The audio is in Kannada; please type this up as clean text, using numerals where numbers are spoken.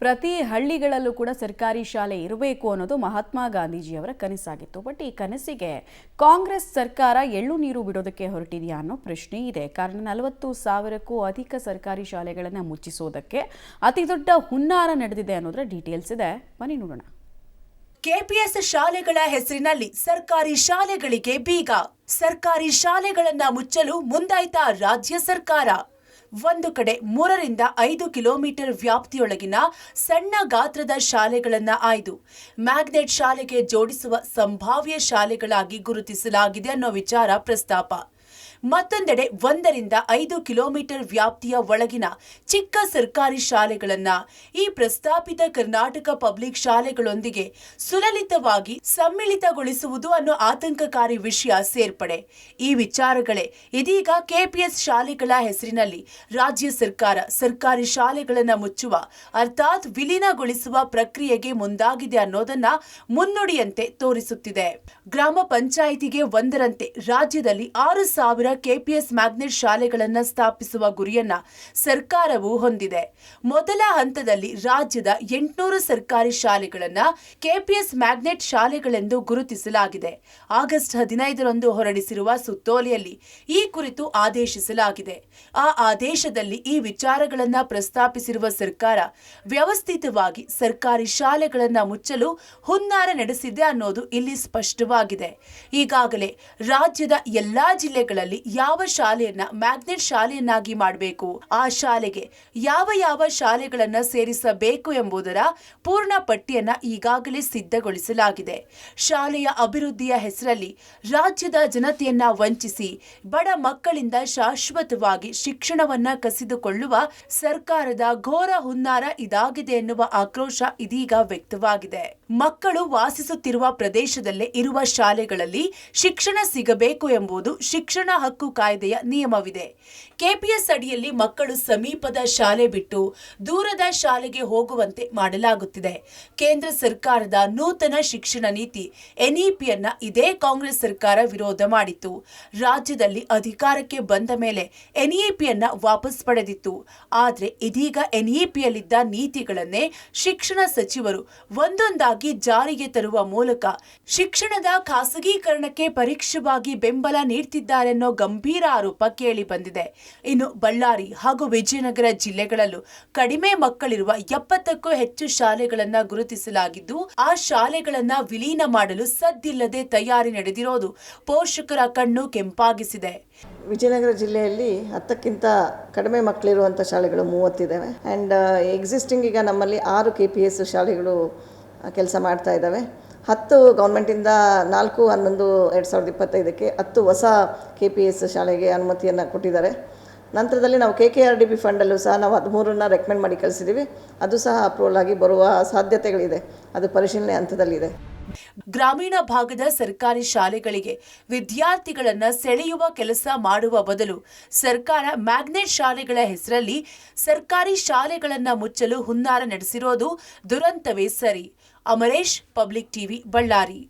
ಪ್ರತಿ ಹಳ್ಳಿಗಳಲ್ಲೂ ಕೂಡ ಸರ್ಕಾರಿ ಶಾಲೆ ಇರಬೇಕು ಅನ್ನೋದು ಮಹಾತ್ಮ ಗಾಂಧೀಜಿಯವರ ಕನಸಾಗಿತ್ತು. ಬಟ್ ಈ ಕನಸಿಗೆ ಕಾಂಗ್ರೆಸ್ ಸರ್ಕಾರ ಎಳ್ಳು ನೀರು ಬಿಡೋದಕ್ಕೆ ಹೊರಟಿದೆಯಾ ಅನ್ನೋ ಪ್ರಶ್ನೆ ಇದೆ. ಕಾರಣ 40,000ಕ್ಕೂ ಅಧಿಕ ಸರ್ಕಾರಿ ಶಾಲೆಗಳನ್ನು ಮುಚ್ಚಿಸೋದಕ್ಕೆ ಅತಿ ದೊಡ್ಡ ಹುನ್ನಾರ ನಡೆದಿದೆ ಅನ್ನೋದರ ಡೀಟೇಲ್ಸ್ ಇದೆ. ಬನ್ನಿ ನೋಡೋಣ. ಕೆಪಿಎಸ್ ಶಾಲೆಗಳ ಹೆಸರಿನಲ್ಲಿ ಸರ್ಕಾರಿ ಶಾಲೆಗಳಿಗೆ ಬೀಗ. ಸರ್ಕಾರಿ ಶಾಲೆಗಳನ್ನ ಮುಚ್ಚಲು ಮುಂದಾಯ್ತಾ ರಾಜ್ಯ ಸರ್ಕಾರ. ಒಂದು ಕಡೆ 3 ರಿಂದ 5 ಕಿಲೋಮೀಟರ್ ವ್ಯಾಪ್ತಿಯೊಳಗಿನ ಸಣ್ಣ ಗಾತ್ರದ ಶಾಲೆಗಳನ್ನ ಆಯ್ದು ಮ್ಯಾಗ್ನೆಟ್ ಶಾಲೆಗೆ ಜೋಡಿಸುವ ಸಂಭಾವ್ಯ ಶಾಲೆಗಳಾಗಿ ಗುರುತಿಸಲಾಗಿದೆ ಅನ್ನೋ ವಿಚಾರ ಪ್ರಸ್ತಾಪ. ಮತ್ತೊಂದೆಡೆ 1 ರಿಂದ 5 ಕಿಲೋಮೀಟರ್ ವ್ಯಾಪ್ತಿಯ ಒಳಗಿನ ಚಿಕ್ಕ ಸರ್ಕಾರಿ ಶಾಲೆಗಳನ್ನ ಈ ಪ್ರಸ್ತಾಪಿತ ಕರ್ನಾಟಕ ಪಬ್ಲಿಕ್ ಶಾಲೆಗಳೊಂದಿಗೆ ಸುಲಲಿತವಾಗಿ ಸಮ್ಮಿಳಿತಗೊಳಿಸುವುದು ಅನ್ನೋ ಆತಂಕಕಾರಿ ವಿಷಯ ಸೇರ್ಪಡೆ. ಈ ವಿಚಾರಗಳೇ ಇದೀಗ ಕೆಪಿಎಸ್ ಶಾಲೆಗಳ ಹೆಸರಿನಲ್ಲಿ ರಾಜ್ಯ ಸರ್ಕಾರ ಸರ್ಕಾರಿ ಶಾಲೆಗಳನ್ನ ಮುಚ್ಚುವ ಅರ್ಥಾತ್ ವಿಲೀನಗೊಳಿಸುವ ಪ್ರಕ್ರಿಯೆಗೆ ಮುಂದಾಗಿದೆ ಅನ್ನೋದನ್ನ ಮುನ್ನುಡಿಯಂತೆ ತೋರಿಸುತ್ತಿದೆ. ಗ್ರಾಮ ಪಂಚಾಯಿತಿಗೆ 1ರಂತೆ ರಾಜ್ಯದಲ್ಲಿ 6,000 ಕೆಪಿಎಸ್ ಮ್ಯಾಗ್ನೆಟ್ ಶಾಲೆಗಳನ್ನು ಸ್ಥಾಪಿಸುವ ಗುರಿಯನ್ನ ಸರ್ಕಾರವು ಹೊಂದಿದೆ. ಮೊದಲ ಹಂತದಲ್ಲಿ ರಾಜ್ಯದ 800 ಸರ್ಕಾರಿ ಶಾಲೆಗಳನ್ನ ಕೆಪಿಎಸ್ ಮ್ಯಾಗ್ನೆಟ್ ಶಾಲೆಗಳೆಂದು ಗುರುತಿಸಲಾಗಿದೆ. ಆಗಸ್ಟ್ 15ರಂದು ಹೊರಡಿಸಿರುವ ಸುತ್ತೋಲೆಯಲ್ಲಿ ಈ ಕುರಿತು ಆದೇಶಿಸಲಾಗಿದೆ. ಆ ಆದೇಶದಲ್ಲಿ ಈ ವಿಚಾರಗಳನ್ನ ಪ್ರಸ್ತಾಪಿಸಿರುವ ಸರ್ಕಾರ ವ್ಯವಸ್ಥಿತವಾಗಿ ಸರ್ಕಾರಿ ಶಾಲೆಗಳನ್ನ ಮುಚ್ಚಲು ಹುನ್ನಾರ ನಡೆಸಿದೆ ಅನ್ನೋದು ಇಲ್ಲಿ ಸ್ಪಷ್ಟವಾಗಿದೆ. ಈಗಾಗಲೇ ರಾಜ್ಯದ ಎಲ್ಲಾ ಜಿಲ್ಲೆಗಳಲ್ಲಿ ಯಾವ ಶಾಲೆಯನ್ನ ಮ್ಯಾಗ್ನೆಟ್ ಶಾಲೆಯನ್ನಾಗಿ ಮಾಡಬೇಕು, ಆ ಶಾಲೆಗೆ ಯಾವ ಶಾಲೆಗಳನ್ನ ಸೇರಿಸಬೇಕು ಎಂಬುದರ ಪೂರ್ಣ ಪಟ್ಟಿಯನ್ನ ಈಗಾಗಲೇ ಸಿದ್ಧಗೊಳಿಸಲಾಗಿದೆ. ಶಾಲೆಯ ಅಭಿವೃದ್ಧಿಯ ಹೆಸರಲ್ಲಿ ರಾಜ್ಯದ ಜನತೆಯನ್ನ ವಂಚಿಸಿ ಬಡ ಮಕ್ಕಳಿಂದ ಶಾಶ್ವತವಾಗಿ ಶಿಕ್ಷಣವನ್ನ ಕಸಿದುಕೊಳ್ಳುವ ಸರ್ಕಾರದ ಘೋರ ಹುನ್ನಾರ ಇದಾಗಿದೆ ಎನ್ನುವ ಆಕ್ರೋಶ ಇದೀಗ ವ್ಯಕ್ತವಾಗಿದೆ. ಮಕ್ಕಳು ವಾಸಿಸುತ್ತಿರುವ ಪ್ರದೇಶದಲ್ಲೇ ಇರುವ ಶಾಲೆಗಳಲ್ಲಿ ಶಿಕ್ಷಣ ಸಿಗಬೇಕು ಎಂಬುದು ಶಿಕ್ಷಣ ಹಕ್ಕು ಕಾಯ್ದೆಯ ನಿಯಮವಿದೆ. ಕೆಪಿಎಸ್ ಅಡಿಯಲ್ಲಿ ಮಕ್ಕಳು ಸಮೀಪದ ಶಾಲೆ ಬಿಟ್ಟು ದೂರದ ಶಾಲೆಗೆ ಹೋಗುವಂತೆ ಮಾಡಲಾಗುತ್ತಿದೆ. ಕೇಂದ್ರ ಸರ್ಕಾರದ ನೂತನ ಶಿಕ್ಷಣ ನೀತಿ ಎನ್ಇಪಿಯನ್ನ ಇದೇ ಕಾಂಗ್ರೆಸ್ ಸರ್ಕಾರ ವಿರೋಧ ಮಾಡಿತ್ತು. ರಾಜ್ಯದಲ್ಲಿ ಅಧಿಕಾರಕ್ಕೆ ಬಂದ ಮೇಲೆ ಎನ್ಇಪಿಯನ್ನ ವಾಪಸ್ ಪಡೆದಿತ್ತು. ಆದರೆ ಇದೀಗ ಎನ್ಇಪಿಯಲ್ಲಿದ್ದ ನೀತಿಗಳನ್ನೇ ಶಿಕ್ಷಣ ಸಚಿವರು ಒಂದೊಂದಾಗಿ ಜಾರಿಗೆ ತರುವ ಮೂಲಕ ಶಿಕ್ಷಣದ ಖಾಸಗೀಕರಣಕ್ಕೆ ಪರೋಕ್ಷವಾಗಿ ಬೆಂಬಲ ನೀಡುತ್ತಿದ್ದಾರೆನ್ನೋ ಗಂಭೀರ ಆರೋಪ ಕೇಳಿ ಬಂದಿದೆ. ಇನ್ನು ಬಳ್ಳಾರಿ ಹಾಗೂ ವಿಜಯನಗರ ಜಿಲ್ಲೆಗಳಲ್ಲೂ ಕಡಿಮೆ ಮಕ್ಕಳಿರುವ 70ಕ್ಕೂ ಹೆಚ್ಚು ಶಾಲೆಗಳನ್ನ ಗುರುತಿಸಲಾಗಿದ್ದು ಆ ಶಾಲೆಗಳನ್ನ ವಿಲೀನ ಮಾಡಲು ಸದ್ದಿಲ್ಲದೆ ತಯಾರಿ ನಡೆದಿರೋದು ಪೋಷಕರ ಕಣ್ಣು ಕೆಂಪಾಗಿಸಿದೆ. ವಿಜಯನಗರ ಜಿಲ್ಲೆಯಲ್ಲಿ 10ಕ್ಕಿಂತ ಕಡಿಮೆ ಮಕ್ಕಳಿರುವಂಥ ಶಾಲೆಗಳು 30 ಇದ್ದಾವೆ. ಆ್ಯಂಡ್ ಎಕ್ಸಿಸ್ಟಿಂಗ್ ಈಗ ನಮ್ಮಲ್ಲಿ 6 KPS ಶಾಲೆಗಳು ಕೆಲಸ ಮಾಡ್ತಾ ಇದ್ದಾವೆ. 10 ಗೌರ್ಮೆಂಟಿಂದ 4/11/2025ಕ್ಕೆ 10 ಹೊಸ KPS ಶಾಲೆಗೆ ಅನುಮತಿಯನ್ನು ಕೊಟ್ಟಿದ್ದಾರೆ. ನಂತರದಲ್ಲಿ ನಾವು KKRDB ಫಂಡಲ್ಲೂ ಸಹ ನಾವು 13ನ್ನ ರೆಕಮೆಂಡ್ ಮಾಡಿ ಕಳಿಸಿದ್ದೀವಿ. ಅದು ಸಹ ಅಪ್ರೂವಲ್ ಆಗಿ ಬರುವ ಸಾಧ್ಯತೆಗಳಿದೆ. ಅದು ಪರಿಶೀಲನೆ ಹಂತದಲ್ಲಿದೆ. ಗ್ರಾಮೀಣ ಭಾಗದ ಸರ್ಕಾರಿ ಶಾಲೆಗಳಿಗೆ ವಿದ್ಯಾರ್ಥಿಗಳನ್ನ ಸೆಳೆಯುವ ಕೆಲಸ ಮಾಡುವ ಬದಲು ಸರ್ಕಾರ ಮ್ಯಾಗ್ನೆಟ್ ಶಾಲೆಗಳ ಹೆಸರಲ್ಲಿ ಸರ್ಕಾರಿ ಶಾಲೆಗಳನ್ನ ಮುಚ್ಚಲು ಹುನ್ನಾರ ನಡೆಸಿರೋದು ದುರಂತವೇ ಸರಿ. Amaresh, public TV, Ballari.